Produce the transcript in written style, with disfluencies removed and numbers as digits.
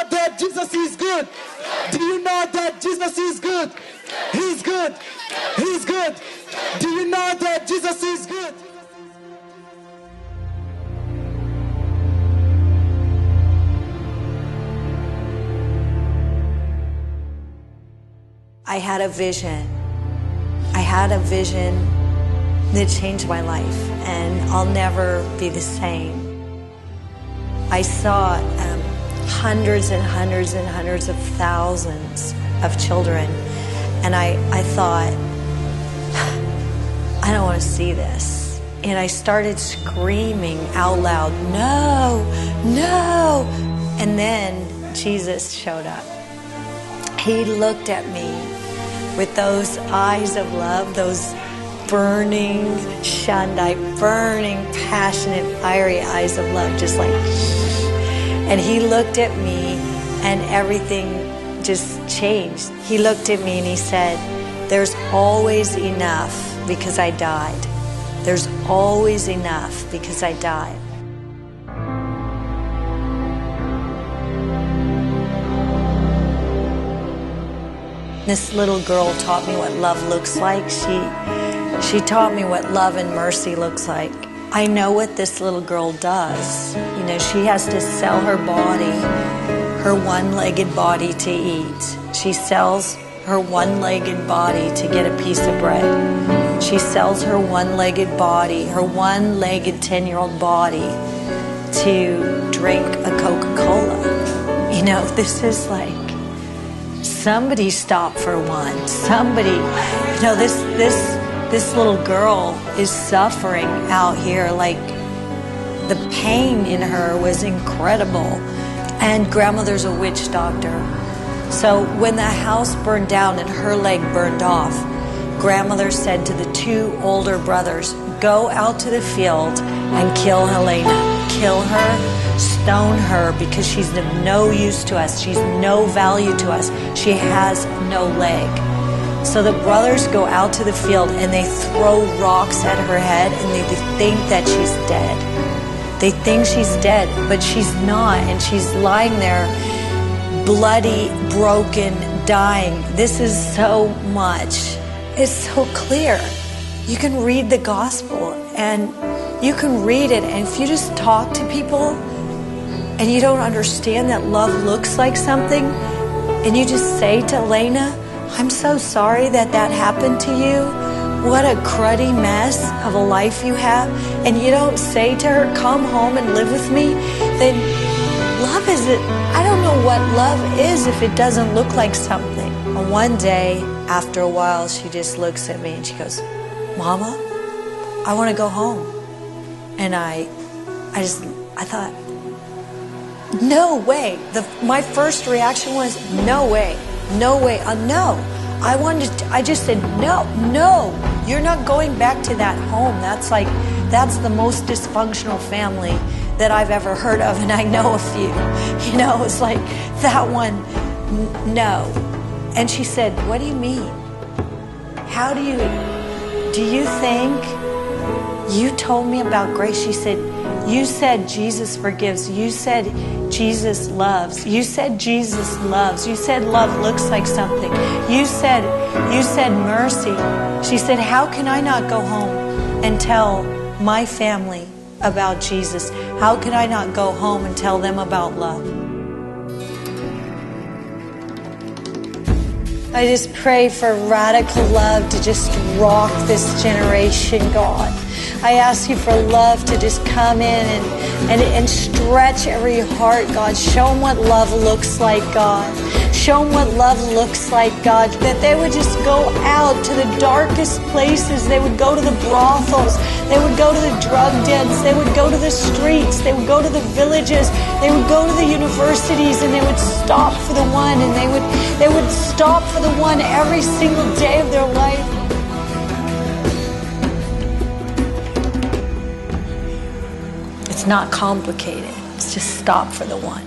know that Jesus is good? Do you know that Jesus is good? He's good. He's good. Do you know that Jesus is good? I had a vision. I had a vision that changed my life, and I'll never be the same. I saw hundreds and hundreds and hundreds of thousands of children, and I thought, I don't want to see this. And I started screaming out loud, no, no. And then Jesus showed up. He looked at me with those eyes of love, those burning, Shandai, burning, passionate, fiery eyes of love, just like, and he looked at me and everything just changed. He looked at me and he said, there's always enough because I died. There's always enough because I died. This little girl taught me what love looks like. She taught me what love and mercy looks like. I know what this little girl does. You know, she has to sell her body, her one-legged body to eat. She sells her one-legged body to get a piece of bread. She sells her one-legged body, her one-legged 10-year-old body to drink a Coca-Cola. You know, this is like, somebody stop for one. Somebody, you know, this little girl is suffering out here. Like, the pain in her was incredible. And grandmother's a witch doctor. So when the house burned down and her leg burned off, grandmother said to the two older brothers, go out to the field and kill Helena. Kill her, stone her, because she's of no use to us. She's no value to us. She has no leg. So the brothers go out to the field and they throw rocks at her head and they think that she's dead. They think she's dead, but she's not, and she's lying there bloody, broken, dying. This is so much. It's so clear. You can read the gospel and you can read it, and if you just talk to people and you don't understand that love looks like something, and you just say to Elena, I'm so sorry that that happened to you. What a cruddy mess of a life you have. And you don't say to her, come home and live with me, then love is it. I don't know what love is if it doesn't look like something. And one day, after a while, she just looks at me and she goes, Mama, I want to go home. And I thought, no way. My first reaction was, no way, no way, no. I just said, no, you're not going back to that home. That's the most dysfunctional family that I've ever heard of, and I know a few. You know, it's like, that one, no. And she said, what do you mean? Do you think, you told me about grace. She said, you said Jesus forgives. You said Jesus loves. You said Jesus loves. You said love looks like something. You said mercy. She said, how can I not go home and tell my family about Jesus? How can I not go home and tell them about love? I just pray for radical love to just rock this generation, God. I ask you for love to just come in and stretch every heart, God. Show them what love looks like, God. Show them what love looks like, God. That they would just go out to the darkest places. They would go to the brothels. They would go to the drug dens. They would go to the streets. They would go to the villages. They would go to the universities, and they would stop for the one. And they would stop for the one every single day of their life. It's not complicated. It's just stop for the one.